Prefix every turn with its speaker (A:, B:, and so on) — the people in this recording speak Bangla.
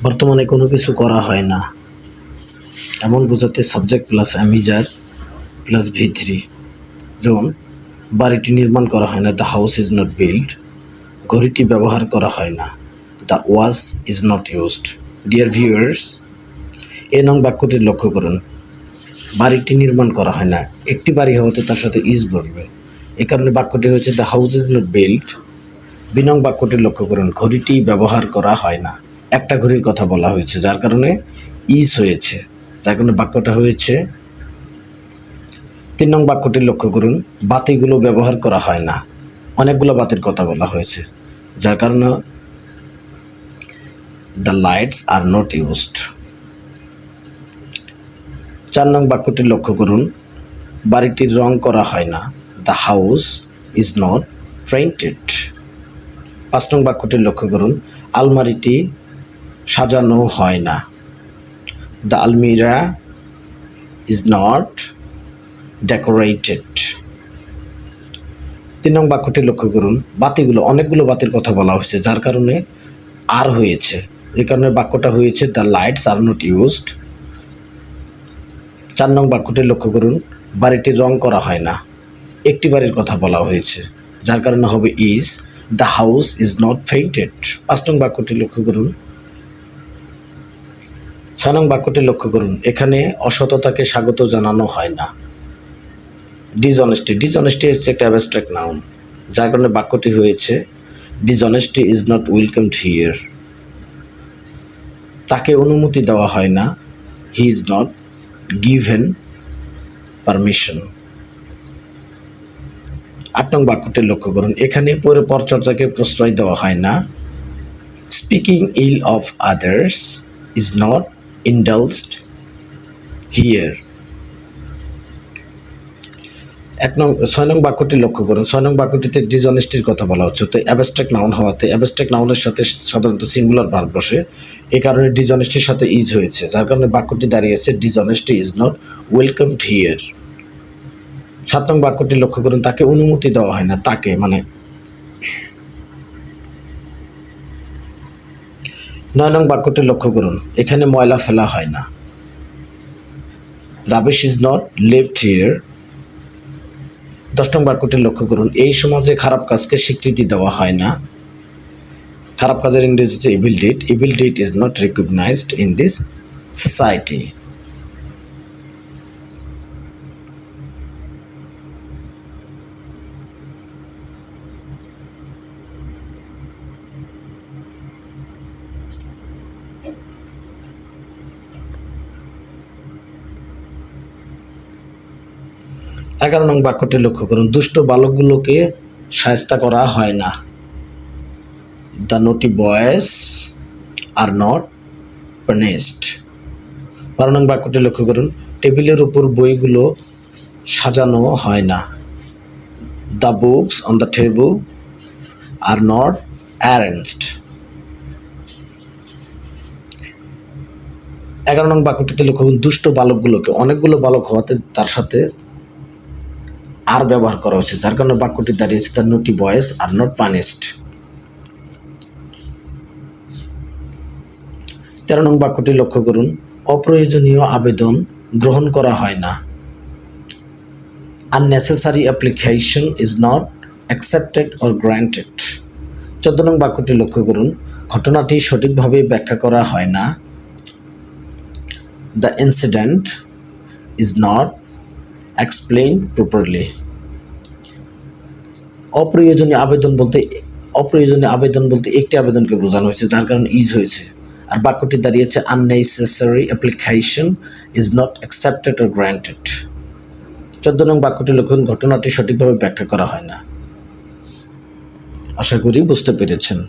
A: বর্তমানে কোনো কিছু করা হয় না এমন বোঝাতে subject plus am is are plus V3। যেমন বাড়িটি নির্মাণ করা হয় না, the house is not build. ঘড়িটি ব্যবহার করা হয় না, the watch is not used. Dear viewers, এ নং বাক্যটি লক্ষ্য করুন। বাড়িটি নির্মাণ করা হয় না, একটি বাড়ি হওয়াতে তার সাথে ইজ বসবে, এ কারণে বাক্যটি হয়েছে the house is not build. B নং বাক্যটি লক্ষ্য করুন। ঘড়িটি ব্যবহার করা হয় না, একটা ঘড়ির কথা বলা হয়েছে যার কারণে ইজ হয়েছে, যার কারণে বাক্যটা হয়েছে। 3 নং বাক্যটি লক্ষ্য করুন। বাতিগুলো ব্যবহার করা হয় না, অনেকগুলো বাতির কথা বলা হয়েছে যার কারণে the lights are not used. 4 নং বাক্যটি লক্ষ্য করুন। বাড়িটির রং করা হয় না, the house is not painted. 5 নং বাক্যটি লক্ষ্য করুন। আলমারিটি সাজানো হয় না, দ্য আলমিরা ইজ নট ডেকোরেটেড। 3 নং বাক্যটি লক্ষ্য করুন। বাতিগুলো, অনেকগুলো বাতির কথা বলা হয়েছে যার কারণে আর হয়েছে, এই কারণে বাক্যটা হয়েছে the lights are not used. 4 নং বাক্যটি লক্ষ্য করুন। বাড়িটির রং করা হয় না, একটি বাড়ির কথা বলা হয়েছে যার কারণে হবে is, the house is not painted. 5 নং বাক্যটি লক্ষ্য করুন। 6 নং বাক্যটি লক্ষ্য করুন। এখানে অসততাকে স্বাগত জানানো হয় না, ডিসঅনেস্টি। ডিসঅনেস্টি হচ্ছে একটা অ্যাবস্ট্রাক্ট নাউন যার কারণে বাক্যটি হয়েছে dishonesty is not welcomed here. তাকে অনুমতি দেওয়া হয় না, he is not given permission. 8 নং বাক্যটি লক্ষ্য করুন। এখানে পরচর্চাকে প্রশ্রয় দেওয়া হয় না, speaking ill of others is not indulged here. 6 নং বাক্যটি লক্ষ্য করুন। 6 নং বাক্যটিতে ডিসঅনেস্টির কথা বলা হচ্ছে, তো অ্যাবস্ট্রাক্ট নাউন হওয়াতে অ্যাবস্ট্রাক্ট নাউনের সাথে সাধারণত সিঙ্গুলার ভার্ব বসে, এই কারণে ডিসঅনেস্টির সাথে ইজ হয়েছে যার কারণে বাক্যটি দাঁড়িয়েছে dishonesty is not welcomed here. 7 নং বাক্যটি লক্ষ্য করুন। তাকে অনুমতি দেওয়া হয় না, তাকে মানে। 9 নং বাক্যটি লক্ষ্য করুন। এখানে ময়লা ফেলা হয় না, rubbish is not left here. 10 নং বাক্যটি লক্ষ্য করুন। এই সমাজে খারাপ কাজকে স্বীকৃতি দেওয়া হয় না, খারাপ কাজের ইংরেজি হচ্ছে evil deed. Evil deed is not recognised in this society. এগারো নং বাক্যটি লক্ষ্য করুন। দুষ্ট বালকগুলোকে শায়েস্তা করা হয় না, দ্য নটি বয়েজ আর নট পানিশড। 12 নং বাক্যটি লক্ষ্য করুন। টেবিলের উপর বইগুলো সাজানো হয় না, the books on the table are not arranged. 11 নং বাক্যটিতে লক্ষ্য করুন। দুষ্ট বালকগুলোকে, অনেকগুলো বালক হওয়াতে তার সাথে আর ব্যবহার করা হচ্ছে যার কারণে বাক্যটি দাঁড়িয়েছে দ্য নটি বয়েজ আর নট পানিশড। 13 নং বাক্যটি লক্ষ্য করুন। অপ্রয়োজনীয় আবেদন গ্রহণ করা হয় না, unnecessary application is not accepted or granted. 14 নং বাক্যটি লক্ষ্য করুন। ঘটনাটি সঠিকভাবে ব্যাখ্যা করা হয় না, the incident is not explained properly. অপ্রয়োজনীয় আবেদন বলতে একটি আবেদনকে বোঝানো হয়েছে যার কারণে ইজ হয়েছে, আর বাক্যটি দাঁড়িয়েছে unnecessary application is not accepted or granted. 14 নং বাক্যটি লক্ষ্য করুন। ঘটনাটি সঠিকভাবে ব্যাখ্যা করা হয় না। আশা করি বুঝতে পেরেছেন।